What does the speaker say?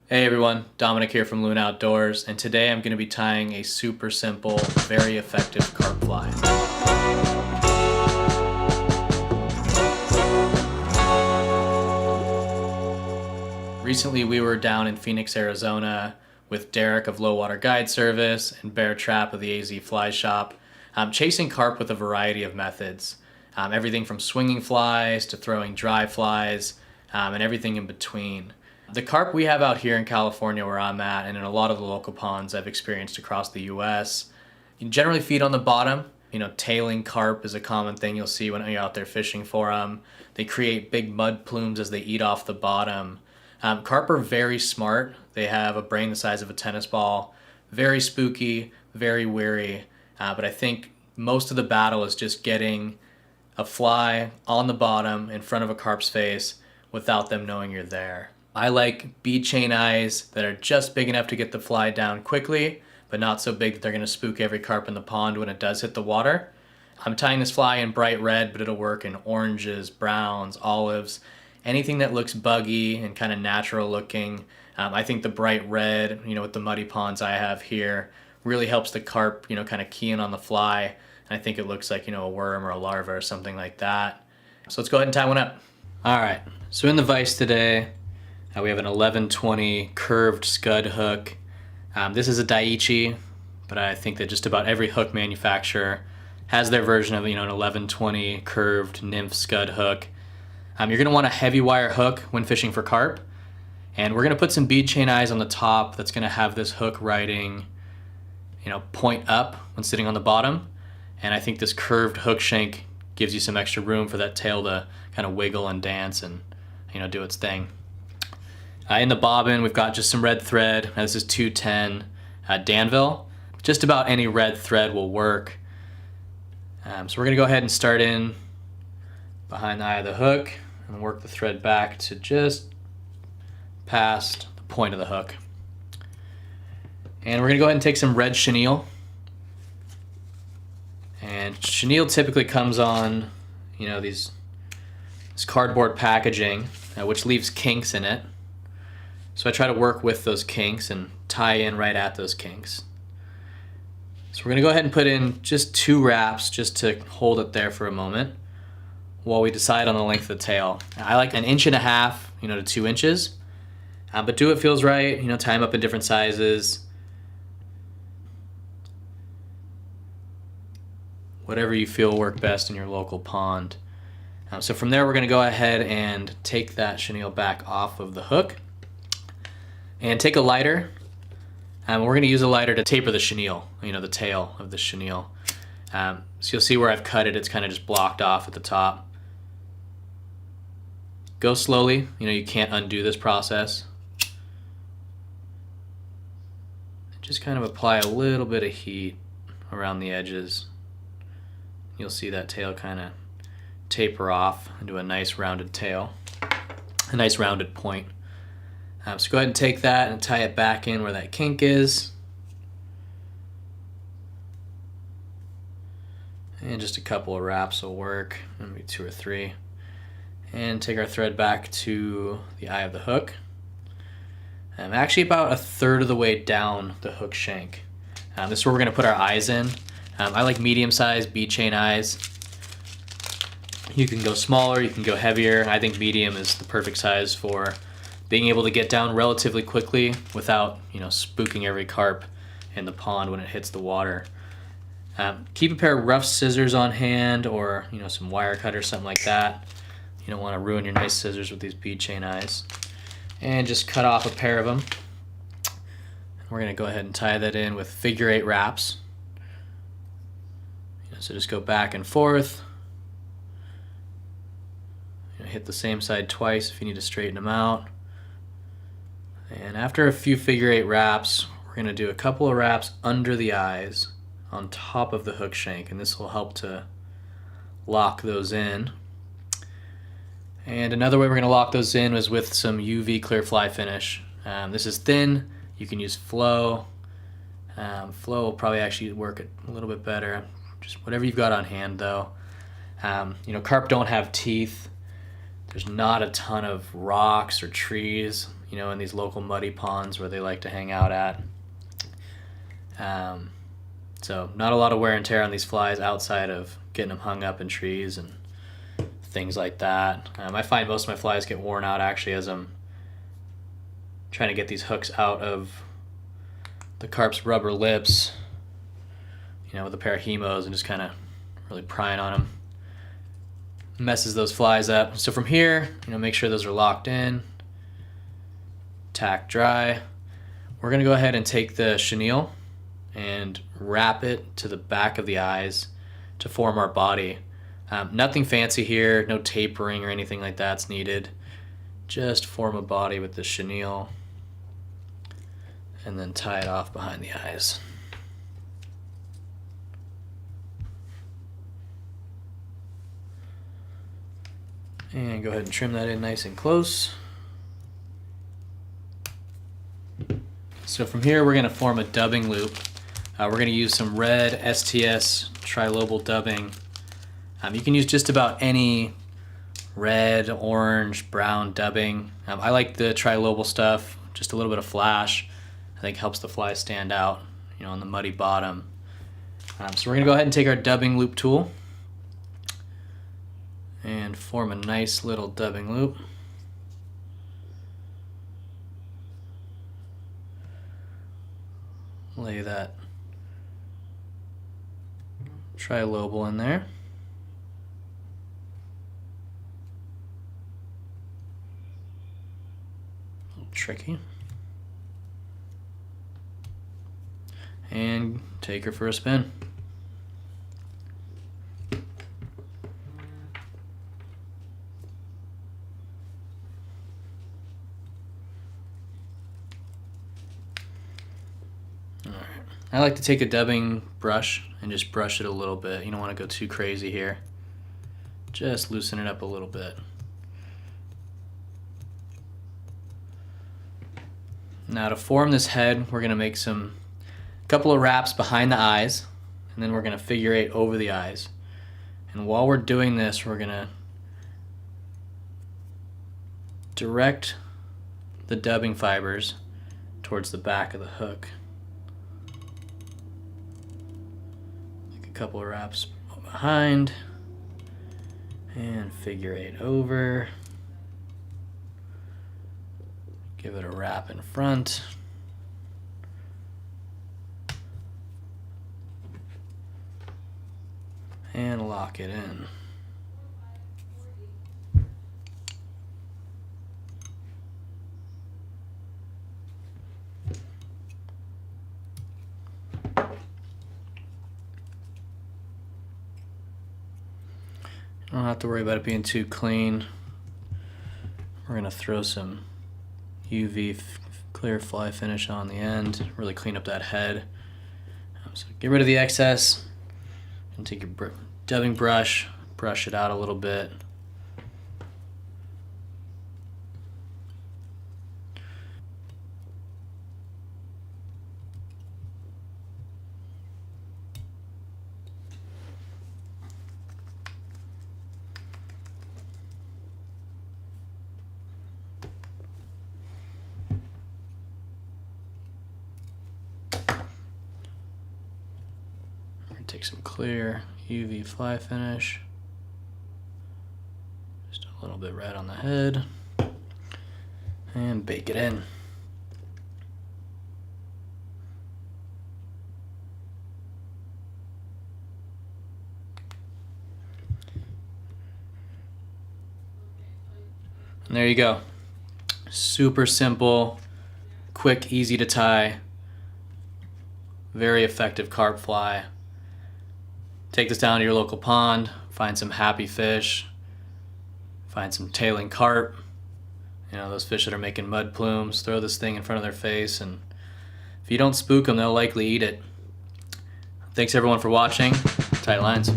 Hey everyone, Dominic here from Loon Outdoors, and today I'm going to be tying a super simple, very effective carp fly. Recently we were down in Phoenix, Arizona with Derek of Low Water Guide Service and Bear Trap of the AZ Fly Shop, chasing carp with a variety of methods. Everything from swinging flies to throwing dry flies, and everything in between. The carp we have out here in California where I'm at, and in a lot of the local ponds I've experienced across the US, you generally feed on the bottom. Tailing carp is a common thing you'll see when you're out there fishing for them. They create big mud plumes as they eat off the bottom. Carp are very smart. They have a brain the size of a tennis ball. Very spooky, very wary, but I think most of the battle is just getting a fly on the bottom in front of a carp's face without them knowing you're there. I like bead chain eyes that are just big enough to get the fly down quickly, but not so big that they're going to spook every carp in the pond when it does hit the water. I'm tying this fly in bright red, but it'll work in oranges, browns, olives, anything that looks buggy and kind of natural looking. I think the bright red, with the muddy ponds I have here, really helps the carp, kind of key in on the fly. And I think it looks like, a worm or a larva or something like that. So let's go ahead and tie one up. All right, so in the vise today, we have an 1120 curved scud hook. This is a Daiichi, but I think that just about every hook manufacturer has their version of an 1120 curved nymph scud hook. You're gonna want a heavy wire hook when fishing for carp, and we're gonna put some bead chain eyes on the top that's gonna have this hook riding, point up when sitting on the bottom. And I think this curved hook shank gives you some extra room for that tail to kind of wiggle and dance and do its thing. In the bobbin, we've got just some red thread. This is 210 Danville. Just about any red thread will work. So we're gonna go ahead and start in behind the eye of the hook and work the thread back to just past the point of the hook. And we're gonna go ahead and take some red chenille. And chenille typically comes on, this cardboard packaging, which leaves kinks in it. So I try to work with those kinks and tie in right at those kinks. So we're gonna go ahead and put in just 2 wraps just to hold it there for a moment while we decide on the length of the tail. I like 1.5 inches, to 2 inches, but do what feels right, tie them up in different sizes. Whatever you feel work best in your local pond. So from there, we're gonna go ahead and take that chenille back off of the hook and take a lighter. We're gonna use a lighter to taper the chenille, the tail of the chenille. So you'll see where I've cut it, it's kind of just blocked off at the top. Go slowly, you can't undo this process. Just kind of apply a little bit of heat around the edges. You'll see that tail kind of taper off into a nice rounded tail, a nice rounded point. So go ahead and take that and tie it back in where that kink is. And just a couple of wraps will work, maybe 2 or 3. And take our thread back to the eye of the hook. Actually about 1/3 of the way down the hook shank. This is where we're gonna put our eyes in. I like medium-sized bead chain eyes. You can go smaller, you can go heavier. I think medium is the perfect size for being able to get down relatively quickly without, spooking every carp in the pond when it hits the water. Keep a pair of rough scissors on hand, or some wire cutters, something like that. You don't want to ruin your nice scissors with these bead chain eyes. And just cut off a pair of them. We're gonna go ahead and tie that in with figure 8 wraps. So just go back and forth. Hit the same side twice if you need to straighten them out. And after a few figure 8 wraps, we're gonna do a couple of wraps under the eyes on top of the hook shank, and this will help to lock those in. And another way we're gonna lock those in is with some UV clear fly finish. This is thin, you can use Flow. Flow will probably actually work a little bit better. Just whatever you've got on hand though. Carp don't have teeth. There's not a ton of rocks or trees, you know, in these local muddy ponds where they like to hang out at. So not a lot of wear and tear on these flies outside of getting them hung up in trees and things like that. I find most of my flies get worn out actually as I'm trying to get these hooks out of the carp's rubber lips, you know, with a pair of hemos and just kind of really prying on them. Messes those flies up. So from here, you know, make sure those are locked in, tack dry. We're gonna go ahead and take the chenille and wrap it to the back of the eyes to form our body. Nothing fancy here, no tapering or anything like that's needed. Just form a body with the chenille and then tie it off behind the eyes. And go ahead and trim that in nice and close. So from here we're going to form a dubbing loop. We're going to use some red STS trilobal dubbing. You can use just about any red, orange, brown dubbing. I like the trilobal stuff, just a little bit of flash. I think helps the fly stand out, you know, on the muddy bottom. So we're going to go ahead and take our dubbing loop tool and form a nice little dubbing loop. Lay that trilobal in there. A little tricky. And take her for a spin. Alright. I like to take a dubbing brush and just brush it a little bit. You don't want to go too crazy here. Just loosen it up a little bit. Now to form this head, we're going to make a couple of wraps behind the eyes, and then we're going to figure eight over the eyes. And while we're doing this, we're going to direct the dubbing fibers towards the back of the hook. Make a couple of wraps behind, and figure eight over. Give it a wrap in front. And lock it in. Don't have to worry about it being too clean. We're going to throw some UV clear fly finish on the end, really clean up that head. So get rid of the excess and take your dubbing brush, brush it out a little bit. Take some clear UV fly finish, just a little bit red on the head, and bake it in. And there you go. Super simple, quick, easy to tie, very effective carp fly. Take this down to your local pond, find some happy fish, find some tailing carp, you know, those fish that are making mud plumes, throw this thing in front of their face, and if you don't spook them, they'll likely eat it. Thanks everyone for watching. Tight lines.